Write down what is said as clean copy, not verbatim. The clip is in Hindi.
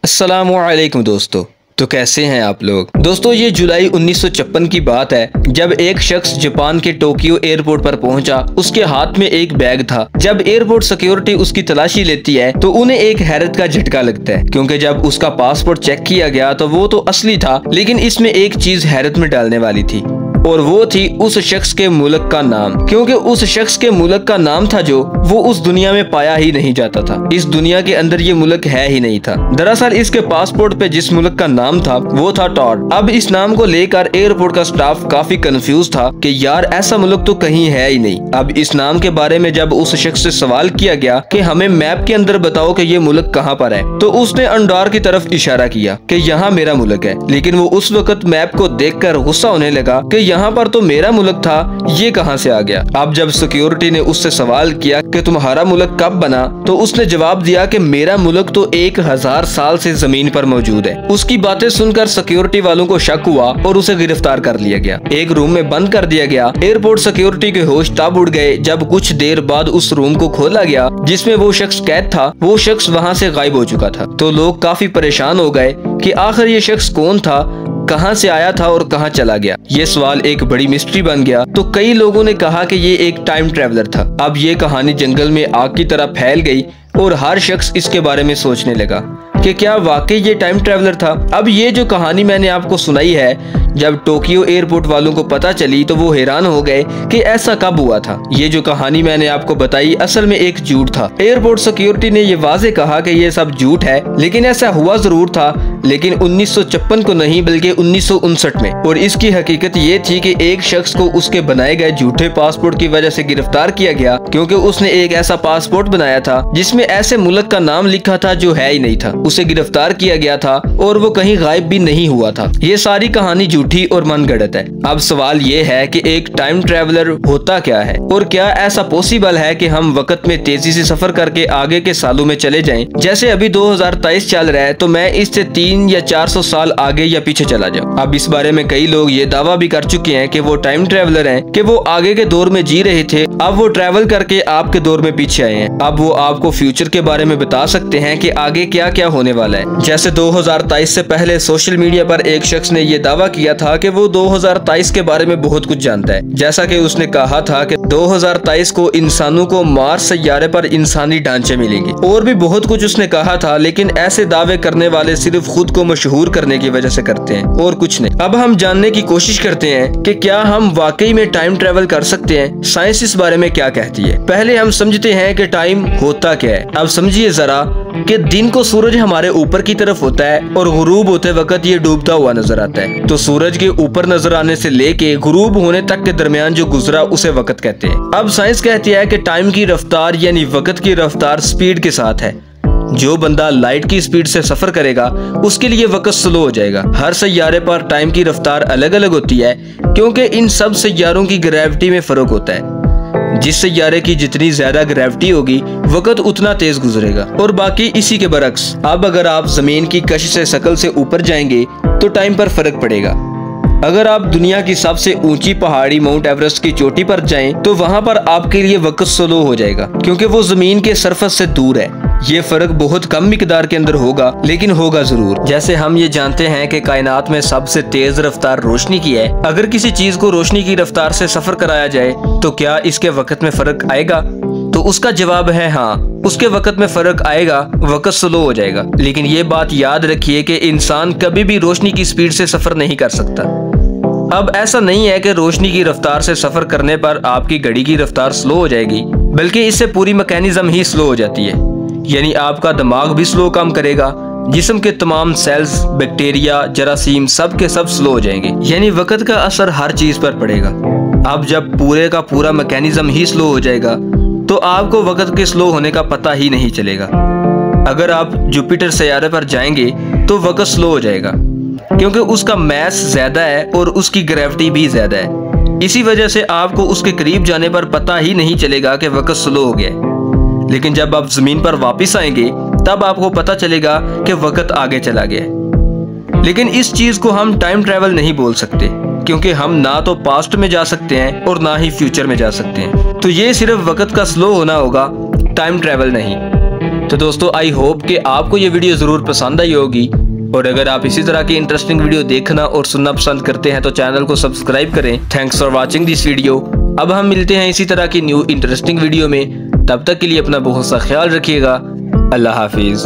अस्सलामुअलैकुम दोस्तों। तो कैसे हैं आप लोग। दोस्तों ये जुलाई 1956 की बात है जब एक शख्स जापान के टोक्यो एयरपोर्ट पर पहुंचा। उसके हाथ में एक बैग था। जब एयरपोर्ट सिक्योरिटी उसकी तलाशी लेती है तो उन्हें एक हैरत का झटका लगता है, क्योंकि जब उसका पासपोर्ट चेक किया गया तो वो तो असली था, लेकिन इसमें एक चीज हैरत में डालने वाली थी और वो थी उस शख्स के मुल्क का नाम। क्योंकि उस शख्स के मुल्क का नाम था जो वो उस दुनिया में पाया ही नहीं जाता था। इस दुनिया के अंदर ये मुल्क है ही नहीं था। दरअसल इसके पासपोर्ट पे जिस मुल्क का नाम था वो था टॉड। अब इस नाम को लेकर एयरपोर्ट का स्टाफ काफी कंफ्यूज था कि यार ऐसा मुल्क तो कहीं है ही नहीं। अब इस नाम के बारे में जब उस शख्स से सवाल किया गया कि हमें मैप के अंदर बताओ कि ये मुल्क कहाँ पर है, तो उसने अंडोर की तरफ इशारा किया कि यहाँ मेरा मुल्क है। लेकिन वो उस वक्त मैप को देखकर गुस्सा होने लगा कि यहाँ पर तो मेरा मुल्क था, ये कहाँ से आ गया। अब जब सिक्योरिटी ने उससे सवाल किया कि तुम्हारा मुल्क कब बना, तो उसने जवाब दिया कि मेरा मुल्क तो 1000 साल से जमीन पर मौजूद है। उसकी बातें सुनकर सिक्योरिटी वालों को शक हुआ और उसे गिरफ्तार कर लिया गया। एक रूम में बंद कर दिया गया। एयरपोर्ट सिक्योरिटी के होश तब उड़ गए जब कुछ देर बाद उस रूम को खोला गया जिसमें वो शख्स कैद था। वो शख्स वहाँ से गायब हो चुका था। तो लोग काफी परेशान हो गए कि आखिर ये शख्स कौन था, कहां से आया था और कहां चला गया। ये सवाल एक बड़ी मिस्ट्री बन गया। तो कई लोगों ने कहा कि ये एक टाइम ट्रेवलर था। अब ये कहानी जंगल में आग की तरह फैल गई और हर शख्स इसके बारे में सोचने लगा कि क्या वाकई ये टाइम ट्रेवलर था। अब ये जो कहानी मैंने आपको सुनाई है, जब टोक्यो एयरपोर्ट वालों को पता चली तो वो हैरान हो गए कि ऐसा कब हुआ था। ये जो कहानी मैंने आपको बताई असल में एक झूठ था। एयरपोर्ट सिक्योरिटी ने ये वाजे कहा कि ये सब झूठ है, लेकिन ऐसा हुआ जरूर था, लेकिन 1956 को नहीं बल्कि 1959 में। और इसकी हकीकत ये थी कि एक शख्स को उसके बनाए गए झूठे पासपोर्ट की वजह से गिरफ्तार किया गया, क्योंकि उसने एक ऐसा पासपोर्ट बनाया था जिसमें ऐसे मुल्क का नाम लिखा था जो है ही नहीं था। उसे गिरफ्तार किया गया था और वो कहीं गायब भी नहीं हुआ था। ये सारी कहानी झूठी और मनगढ़ंत है। अब सवाल ये है कि एक टाइम ट्रेवलर होता क्या है और क्या ऐसा पॉसिबल है कि हम वक्त में तेजी से सफर करके आगे के सालों में चले जाएं। जैसे अभी 2023 चल रहा है तो मैं इससे 300 या 400 साल आगे या पीछे चला जाऊं। अब इस बारे में कई लोग ये दावा भी कर चुके हैं कि वो टाइम ट्रेवलर हैं, कि वो आगे के दौर में जी रहे थे, अब वो ट्रेवल करके आपके दौर में पीछे आए हैं। अब वो आपको फ्यूचर के बारे में बता सकते हैं कि आगे क्या क्या होने वाला है। जैसे 2023 से पहले सोशल मीडिया पर एक शख्स ने ये दावा किया था कि वो 2023 के बारे में बहुत कुछ जानता है। जैसा कि उसने कहा था कि 2023 को इंसानों को मार्स सैयारे पर इंसानी ढांचे मिलेंगे। और भी बहुत कुछ उसने कहा था, लेकिन ऐसे दावे करने वाले सिर्फ खुद को मशहूर करने की वजह से करते हैं और कुछ नहीं। अब हम जानने की कोशिश करते हैं कि क्या हम वाकई में टाइम ट्रेवल कर सकते हैं। साइंस इस बारे में क्या कहती है। पहले हम समझते हैं कि टाइम होता क्या है। अब समझिए जरा कि दिन को सूरज हमारे ऊपर की तरफ होता है और गुरूब होते वक्त ये डूबता हुआ नजर आता है। तो सूरज के ऊपर नजर आने से लेके गुरूब होने तक के दरमियान जो गुजरा उसे वक्त कहते हैं। अब साइंस कहती है कि टाइम की रफ्तार यानी वक्त की रफ्तार स्पीड के साथ है। जो बंदा लाइट की स्पीड से सफर करेगा उसके लिए वक्त स्लो हो जाएगा। हर सैयारे पर टाइम की रफ्तार अलग अलग होती है, क्योंकि इन सब सैयारों की ग्रेविटी में फर्क होता है। जिस सैयारे की जितनी ज्यादा ग्रेविटी होगी वक्त उतना तेज गुजरेगा और बाकी इसी के बरक्स। अब अगर आप जमीन की कश से शकल से ऊपर जाएंगे तो टाइम पर फर्क पड़ेगा। अगर आप दुनिया की सबसे ऊंची पहाड़ी माउंट एवरेस्ट की चोटी पर जाएं तो वहां पर आपके लिए वक्त स्लो हो जाएगा, क्योंकि वो जमीन के सरफेस से दूर है। ये फर्क बहुत कम मिकदार के अंदर होगा, लेकिन होगा जरूर। जैसे हम ये जानते हैं कि कायनात में सबसे तेज रफ्तार रोशनी की है। अगर किसी चीज को रोशनी की रफ्तार से सफर कराया जाए तो क्या इसके वक्त में फर्क आएगा? तो उसका जवाब है हाँ, उसके वक्त में फर्क आएगा, वक्त स्लो हो जाएगा। लेकिन ये बात याद रखिए कि इंसान कभी भी रोशनी की स्पीड से सफर नहीं कर सकता। अब ऐसा नहीं है कि रोशनी की रफ्तार से सफर करने पर आपकी घड़ी की रफ्तार स्लो हो जाएगी, बल्कि इससे पूरी मैकेनिज्म ही स्लो हो जाती है। यानी आपका दिमाग भी स्लो काम करेगा, जिस्म के तमाम सेल्स, बैक्टीरिया, जरासीम सब के सब स्लो हो जाएंगे। यानी वक्त का असर हर चीज पर पड़ेगा। अब जब पूरे का पूरा मैकेनिज्म ही स्लो हो जाएगा तो आपको वक्त के स्लो होने का पता ही नहीं चलेगा। अगर आप जुपिटर सैयारे पर जाएंगे तो वक्त स्लो हो जाएगा, क्योंकि उसका मैस ज्यादा है और उसकी ग्रेविटी भी ज्यादा है। इसी वजह से आपको उसके करीब जाने पर पता ही नहीं चलेगा कि वक्त स्लो हो गया है। लेकिन जब आप जमीन पर वापस आएंगे तब आपको पता चलेगा कि वक्त आगे चला गया है। लेकिन इस चीज को हम टाइम ट्रेवल नहीं बोल सकते, क्योंकि हम ना तो पास्ट में जा सकते हैं और ना ही फ्यूचर में जा सकते हैं। तो ये सिर्फ वक्त का स्लो होना होगा, टाइम ट्रेवल नहीं। तो दोस्तों आई होप कि आपको ये वीडियो जरूर पसंद आई होगी, और अगर आप इसी तरह की इंटरेस्टिंग वीडियो देखना और सुनना पसंद करते हैं तो चैनल को सब्सक्राइब करें। Thanks for watching this video. अब हम मिलते हैं इसी तरह की न्यू इंटरेस्टिंग वीडियो में, तब तक के लिए अपना बहुत सा ख्याल रखिएगा। अल्लाह हाफिज।